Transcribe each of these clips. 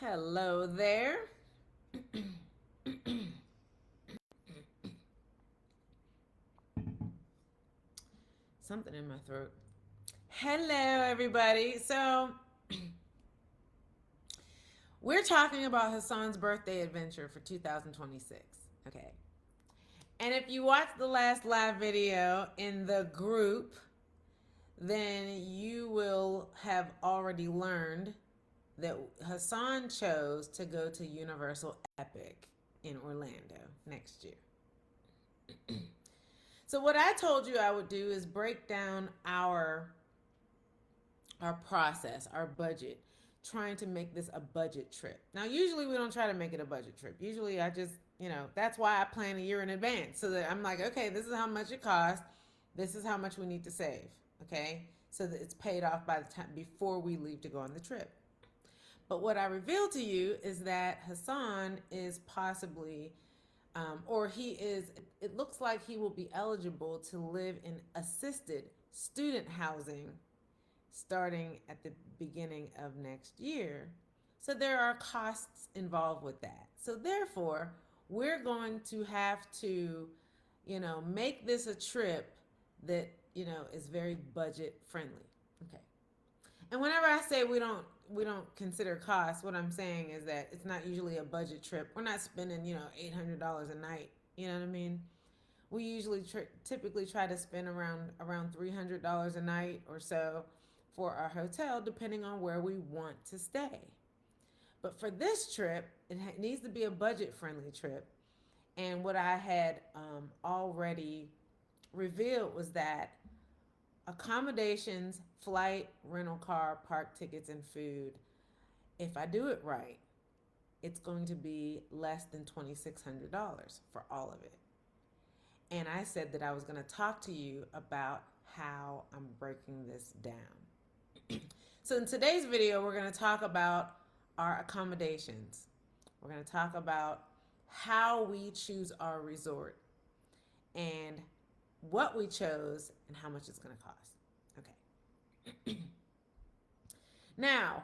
Hello there. Something in my throat. Hello, everybody. So, we're talking about Hassan's birthday adventure for 2026. Okay. And if you watched the last live video in the group, then you will have already learned that Hassan chose to go to Universal Epic in Orlando next year. So what I told you I would do is break down our process, our budget, trying to make this a budget trip. Now, usually we don't try to make it a budget trip. Usually I just, that's why I plan a year in advance so that I'm like, okay, this is how much it costs. This is how much we need to save, okay? So that it's paid off by the time before we leave to go on the trip. But what I revealed to you is that Hassan is possibly or he is, it looks like he will be eligible to live in assisted student housing starting at the beginning of next year. So there are costs involved with that. So therefore, we're going to have to, make this a trip that, is very budget friendly. Okay. And whenever I say we don't consider costs, what I'm saying is that it's not usually a budget trip. We're not spending, $800 a night. You know what I mean? We usually typically try to spend around $300 a night or so for our hotel, depending on where we want to stay. But for this trip, it needs to be a budget friendly trip. And what I had already revealed was that accommodations, flight, rental car, park tickets, and food, if I do it right, it's going to be less than $2,600 for all of it. And I said that I was going to talk to you about how I'm breaking this down. So in today's video, we're going to talk about our accommodations. We're going to talk about how we choose our resort and what we chose and how much it's going to cost. Okay. Now,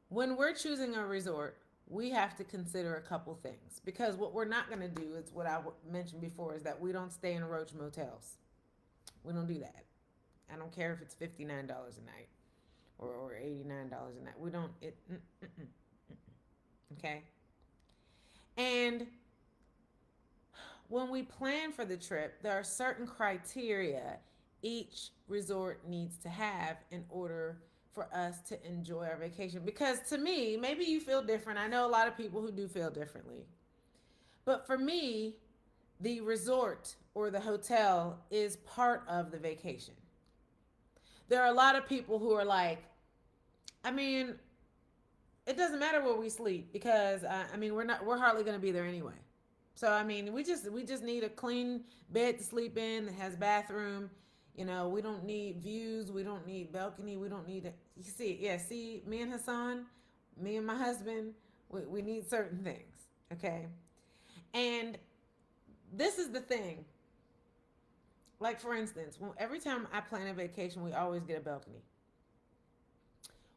when we're choosing a resort, we have to consider a couple things because what we're not going to do is what I mentioned before is that we don't stay in roach motels. We don't do that. I don't care if it's $59 a night or $89 a night. We don't okay? And when we plan for the trip, there are certain criteria each resort needs to have in order for us to enjoy our vacation. Because to me, maybe you feel different. I know a lot of people who do feel differently. But for me, the resort or the hotel is part of the vacation. There are a lot of people who are like, I mean, it doesn't matter where we sleep because we're hardly going to be there anyway. So I mean, we just need a clean bed to sleep in that has bathroom. We don't need views. We don't need balcony. We don't need. You see, yeah, see, me and Hassan, me and my husband, we need certain things. Okay, and this is the thing. Like for instance, every time I plan a vacation, we always get a balcony.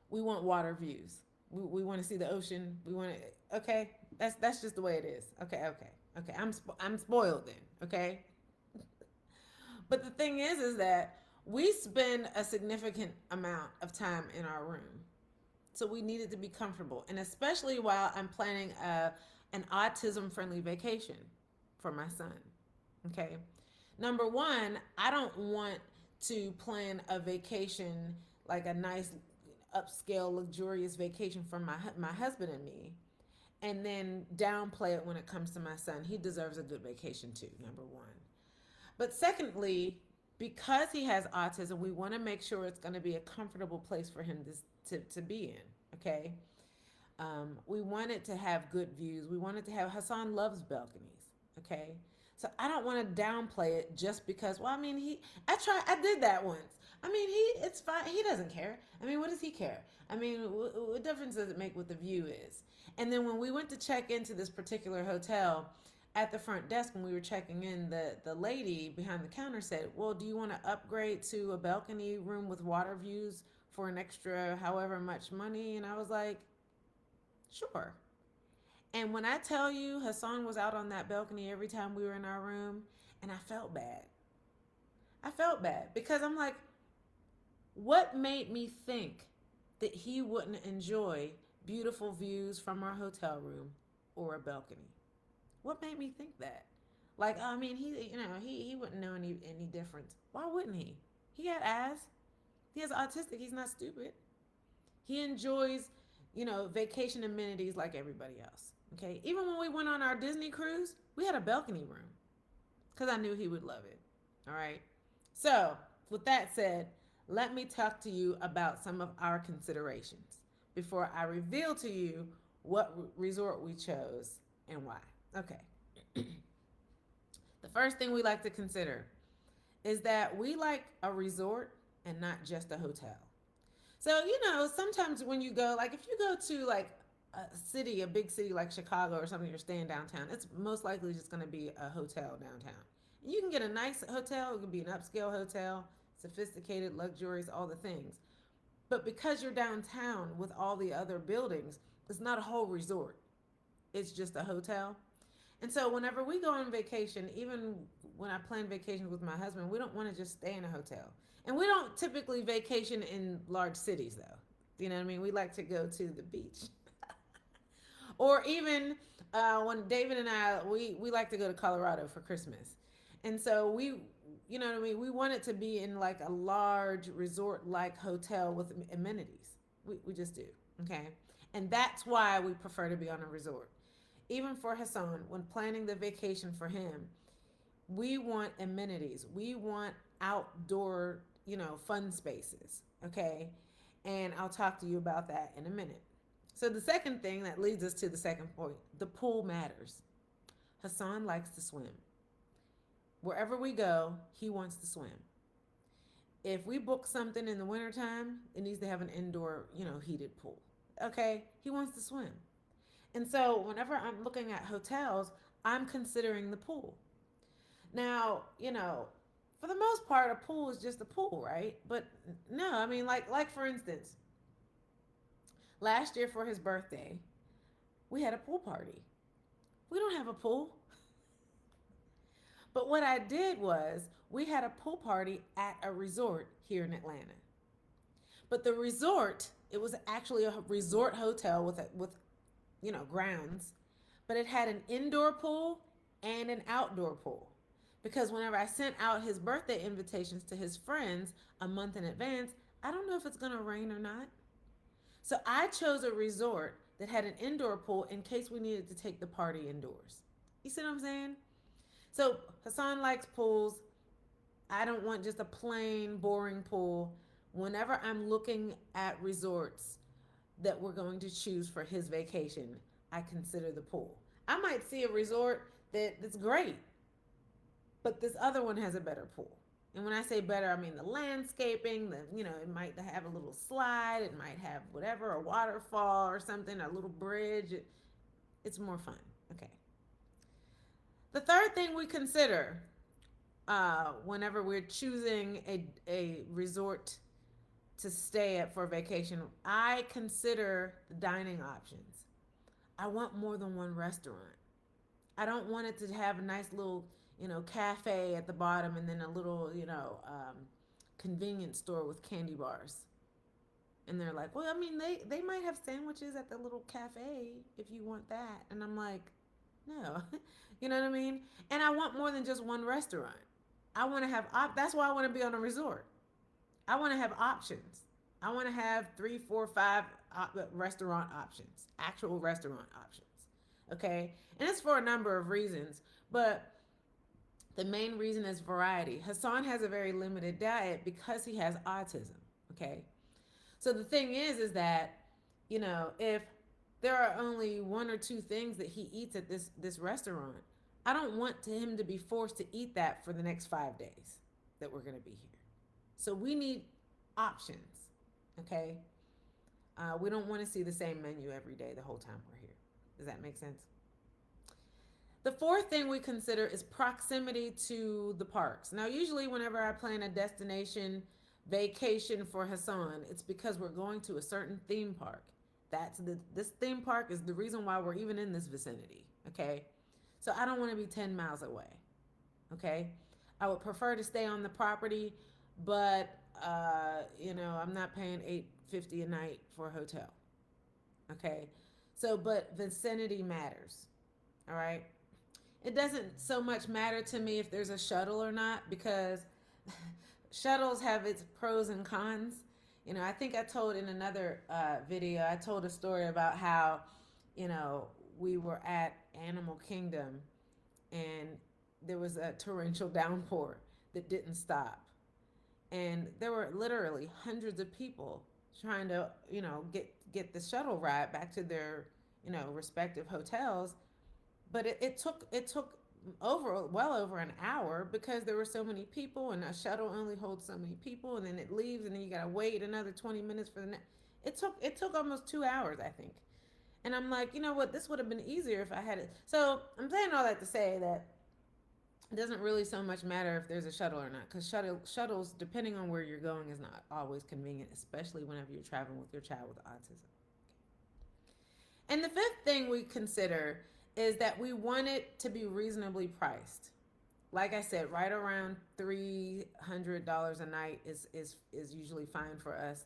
We want water views. We want to see the ocean. We want to. Okay, that's just the way it is. Okay. I'm spoiled then. Okay, but the thing is that we spend a significant amount of time in our room, so we need it to be comfortable, and especially while I'm planning an autism friendly vacation for my son. Okay, number one, I don't want to plan a vacation like a nice upscale luxurious vacation for my husband and me and then downplay it when it comes to my son. He deserves a good vacation too, number one. But secondly, because he has autism, we want to make sure it's going to be a comfortable place for him to be in. Okay. We want it to have good views. We want it to have, Hassan loves balconies. Okay. So I don't want to downplay it just because, well, I mean, I did that once. I mean, it's fine. He doesn't care. I mean, what does he care? I mean, what difference does it make what the view is? And then when we went to check into this particular hotel, at the front desk when we were checking in, the lady behind the counter said, well, do you want to upgrade to a balcony room with water views for an extra however much money? And I was like, Sure. And when I tell you Hassan was out on that balcony every time we were in our room, and I felt bad. I felt bad because I'm like, what made me think that he wouldn't enjoy beautiful views from our hotel room or a balcony? What made me think that? Like, I mean, he wouldn't know any difference. Why wouldn't he? He had eyes. He has autistic. He's not stupid. He enjoys, vacation amenities like everybody else. Okay. Even when we went on our Disney cruise, we had a balcony room because I knew he would love it. All right. So, with that said, let me talk to you about some of our considerations before I reveal to you what resort we chose and why. Okay. The first thing we like to consider is that we like a resort and not just a hotel. So, sometimes when you go, like if you go to like a big city like Chicago or something, you're staying downtown, it's most likely just going to be a hotel downtown. And you can get a nice hotel, it could be an upscale hotel, sophisticated, luxurious, all the things. But because you're downtown with all the other buildings, it's not a whole resort, it's just a hotel. And so whenever we go on vacation, even when I plan vacations with my husband, we don't want to just stay in a hotel. And we don't typically vacation in large cities though. You know what I mean? We like to go to the beach. Or even when David and we like to go to Colorado for Christmas. And so you know what I mean? We want it to be in like a large resort like hotel with amenities. We just do. Okay. And that's why we prefer to be on a resort. Even for Hassan, when planning the vacation for him, we want amenities. We want outdoor, fun spaces. Okay. And I'll talk to you about that in a minute. So, the second thing that leads us to the second point, the pool matters. Hassan likes to swim. Wherever we go, he wants to swim. If we book something in the wintertime, it needs to have an indoor, heated pool. Okay? He wants to swim. And so whenever I'm looking at hotels, I'm considering the pool. Now, for the most part, a pool is just a pool, right? But no, I mean, like for instance, last year for his birthday, we had a pool party. We don't have a pool. But what I did was we had a pool party at a resort here in Atlanta. But the resort, it was actually a resort hotel with grounds, but it had an indoor pool and an outdoor pool. Because whenever I sent out his birthday invitations to his friends a month in advance, I don't know if it's going to rain or not. So I chose a resort that had an indoor pool in case we needed to take the party indoors. You see what I'm saying? So Hassan likes pools. I don't want just a plain, boring pool. Whenever I'm looking at resorts that we're going to choose for his vacation, I consider the pool. I might see a resort that's great, but this other one has a better pool. And when I say better, I mean the landscaping, it might have a little slide, it might have whatever, a waterfall or something, a little bridge. It's more fun. Okay. The third thing we consider whenever we're choosing a resort to stay at for vacation, I consider the dining options. I want more than one restaurant. I don't want it to have a nice little, cafe at the bottom and then a little, convenience store with candy bars. And they're like, well, I mean, they might have sandwiches at the little cafe if you want that. And I'm like, no, you know what I mean? And I want more than just one restaurant. I want to have, that's why I want to be on a resort. I want to have options. I want to have 3, 4, 5 restaurant options, actual restaurant options. Okay. And it's for a number of reasons, but the main reason is variety. Hassan has a very limited diet because he has autism. Okay. So the thing is that, if there are only 1 or 2 things that he eats at this restaurant, I don't want him to be forced to eat that for the next 5 days that we're going to be here. So we need options, okay? We don't want to see the same menu every day the whole time we're here. Does that make sense? The fourth thing we consider is proximity to the parks. Now, usually whenever I plan a destination vacation for Hassan, it's because we're going to a certain theme park This theme park is the reason why we're even in this vicinity. Okay, so I don't want to be 10 miles away. Okay, I would prefer to stay on the property, but I'm not paying $850 a night for a hotel. Okay, so but vicinity matters. All right, it doesn't so much matter to me if there's a shuttle or not because shuttles have its pros and cons. I think I told in another video, I told a story about how, you know, we were at Animal Kingdom and there was a torrential downpour that didn't stop. And there were literally hundreds of people trying to, get the shuttle ride back to their, respective hotels. But it took well over an hour because there were so many people and a shuttle only holds so many people and then it leaves and then you gotta wait another 20 minutes for the next. It took almost 2 hours, I think. And I'm like, you know what, this would have been easier if I had it. So I'm saying all that to say that it doesn't really so much matter if there's a shuttle or not because shuttles, depending on where you're going, is not always convenient, especially whenever you're traveling with your child with autism. And the fifth thing we consider is that we want it to be reasonably priced. Like I said, right around $300 a night is usually fine for us.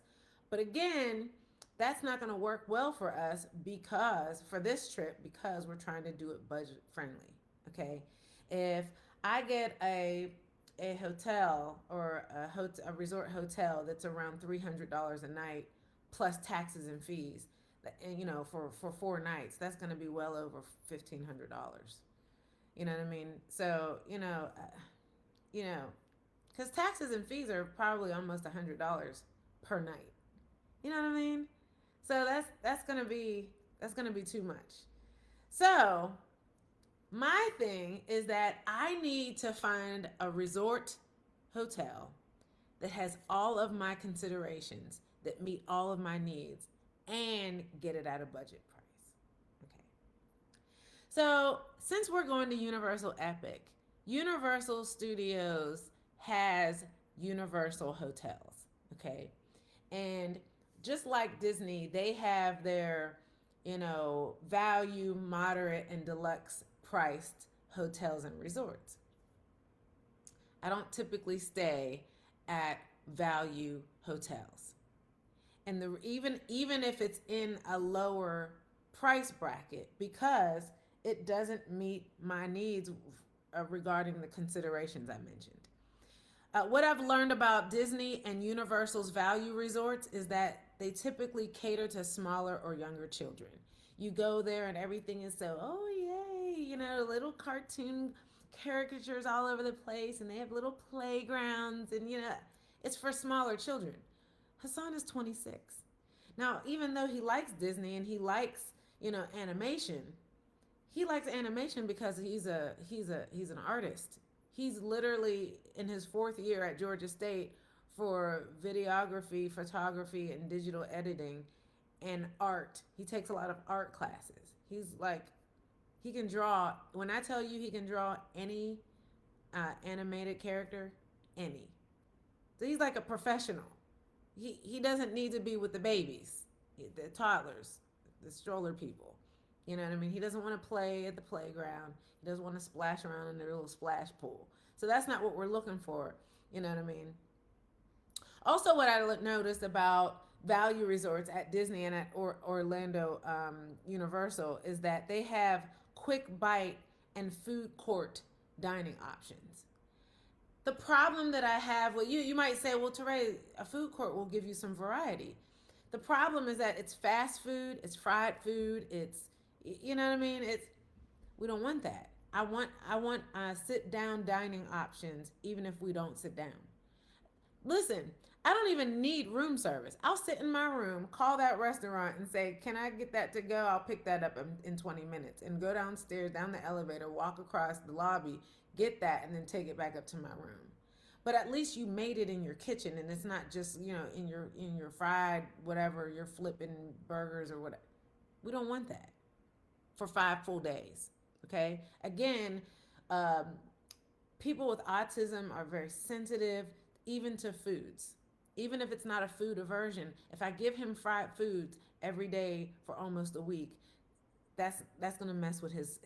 But again, that's not going to work well for us because for this trip because we're trying to do it budget friendly. Okay, if I get a hotel or a resort hotel that's around $300 a night plus taxes and fees, and for 4 nights, that's going to be well over $1,500. You know what I mean? So you know, because taxes and fees are probably almost $100 per night. You know what I mean? So that's gonna be too much. So my thing is that I need to find a resort hotel that has all of my considerations that meet all of my needs and get it at a budget price. Okay. So, since we're going to Universal Epic, Universal Studios has Universal Hotels. Okay. And just like Disney, they have their, value, moderate, and deluxe priced hotels and resorts. I don't typically stay at value hotels. And even if it's in a lower price bracket because it doesn't meet my needs regarding the considerations I mentioned. What I've learned about Disney and Universal's value resorts is that they typically cater to smaller or younger children. You go there and everything is so, oh yay, little cartoon caricatures all over the place and they have little playgrounds and it's for smaller children. Hassan is 26. Now, even though he likes Disney and he likes, animation, he likes animation because he's an artist. He's literally in his 4th year at Georgia State for videography, photography, and digital editing and art. He takes a lot of art classes. He can draw. When I tell you he can draw any animated character, any. So he's like a professional. He doesn't need to be with the babies, the toddlers, the stroller people. You know what I mean? He doesn't want to play at the playground. He doesn't want to splash around in their little splash pool. So that's not what we're looking for. You know what I mean? Also, what I noticed about value resorts at Disney and at Orlando Universal is that they have quick bite and food court dining options. The problem that I have, well, you might say, well, Teray, a food court will give you some variety. The problem is that it's fast food, it's fried food, it's, you know what I mean? We don't want that. I want sit down dining options, even if we don't sit down. Listen, I don't even need room service. I'll sit in my room, call that restaurant, and say, "Can I get that to go? I'll pick that up in 20 minutes," and go downstairs, down the elevator, walk across the lobby, get that, and then take it back up to my room. But at least you made it in your kitchen, and it's not just in your fried whatever you're flipping burgers or whatever. We don't want that for 5 full days. Okay. Again, people with autism are very sensitive, even to foods. Even if it's not a food aversion, if I give him fried foods, every day for almost a week, that's going to mess with his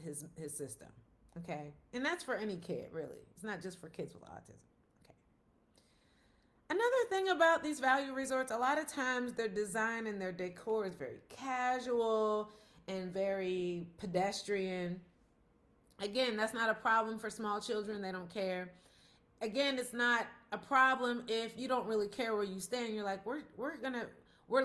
system. Okay? And that's for any kid, really. It's not just for kids with autism. Okay. Another thing about these value resorts, a lot of times their design and their decor is very casual and very pedestrian. Again, that's not a problem for small children. They don't care. Again, it's not a problem if you don't really care where you stay and you're like, we're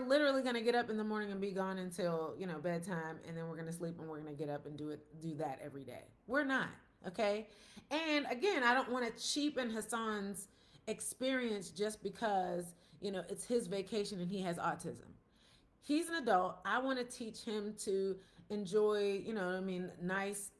literally gonna get up in the morning and be gone until, bedtime, and then we're gonna sleep and we're gonna get up and do that every day. We're not, okay? And again, I don't want to cheapen Hassan's experience just because it's his vacation and he has autism. He's an adult. I want to teach him to enjoy, nice,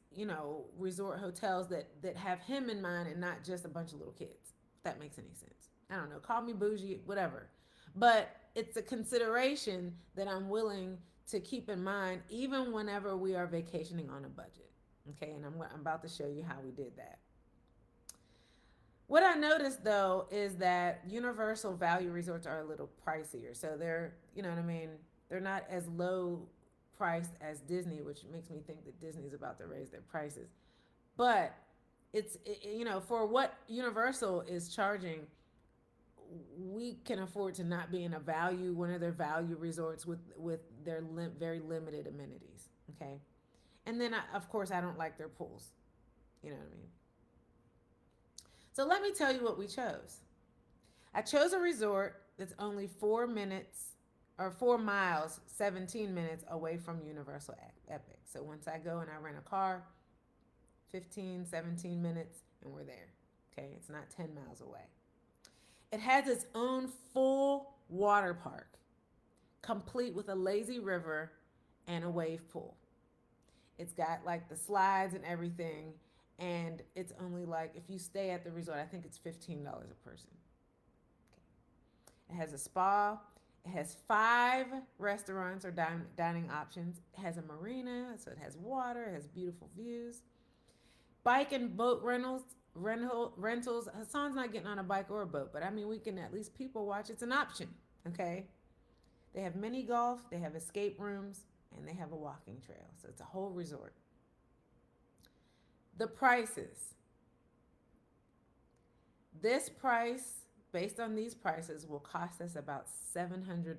resort hotels that have him in mind and not just a bunch of little kids. If that makes any sense. I don't know. Call me bougie, whatever. But it's a consideration that I'm willing to keep in mind even whenever we are vacationing on a budget. Okay, and I'm about to show you how we did that. What I noticed though is that universal value resorts are a little pricier. So they're, they're not as low priced as Disney, which makes me think that Disney's about to raise their prices. But for what Universal is charging, we can afford to not be in one of their value resorts with their very limited amenities. Okay, and then of course I don't like their pools. You know what I mean? So let me tell you what we chose. I chose a resort that's only 4 miles, 17 minutes away from Universal Epic. So once I go and I rent a car, 15, 17 minutes, and we're there. Okay, it's not 10 miles away. It has its own full water park, complete with a lazy river and a wave pool. It's got like the slides and everything, and it's only like, if you stay at the resort, I think it's $15 a person. Okay. It has a spa. It has 5 restaurants or dining options. It has a marina, so it has water. It has beautiful views. Bike and boat rentals. Hassan's not getting on a bike or a boat, but I mean, we can at least people watch. It's an option, okay? They have mini golf, they have escape rooms, and they have a walking trail. So it's a whole resort. The prices. This price, based on these prices, will cost us about $700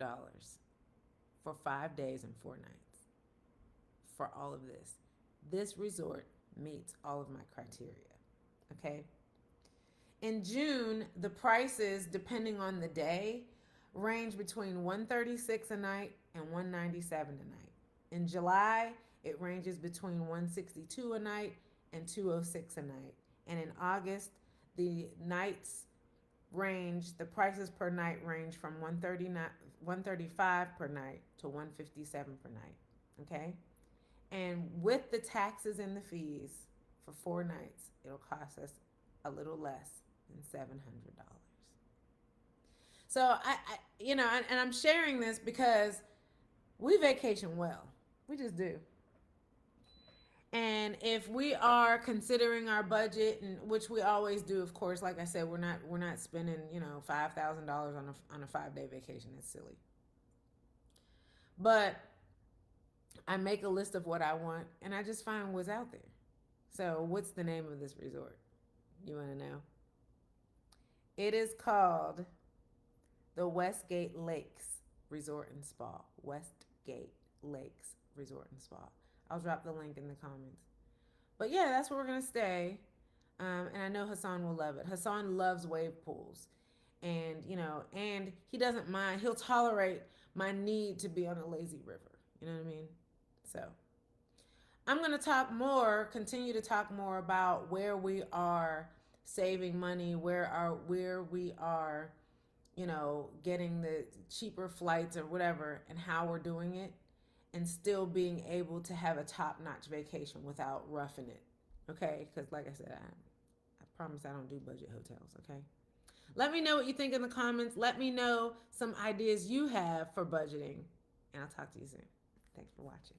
for 5 days and 4 nights for all of this. This resort meets all of my criteria. Okay. In June, the prices, depending on the day, range between $136 a night and $197 a night. In July, it ranges between $162 a night and $206 a night. And in August, the prices per night range from $135 per night to $157 per night. Okay? And with the taxes and the fees for 4 nights, it'll cost us a little less than $700. So and I'm sharing this because we vacation well. We just do. And if we are considering our budget, and which we always do, of course, like I said, we're not spending $5,000 on a 5-day vacation. That's silly. But I make a list of what I want, and I just find what's out there. So what's the name of this resort? You want to know? It is called the Westgate Lakes Resort and Spa. Westgate Lakes Resort and Spa. I'll drop the link in the comments. But yeah, that's where we're going to stay. And I know Hassan will love it. Hassan loves wave pools. And, and he doesn't mind. He'll tolerate my need to be on a lazy river. You know what I mean? So I'm going to continue to talk more about where we are saving money, where we are, getting the cheaper flights or whatever, and how we're doing it, and still being able to have a top-notch vacation without roughing it. Okay? Because like I said, I promise I don't do budget hotels. Okay? Let me know what you think in the comments. Let me know some ideas you have for budgeting, and I'll talk to you soon. Thanks for watching.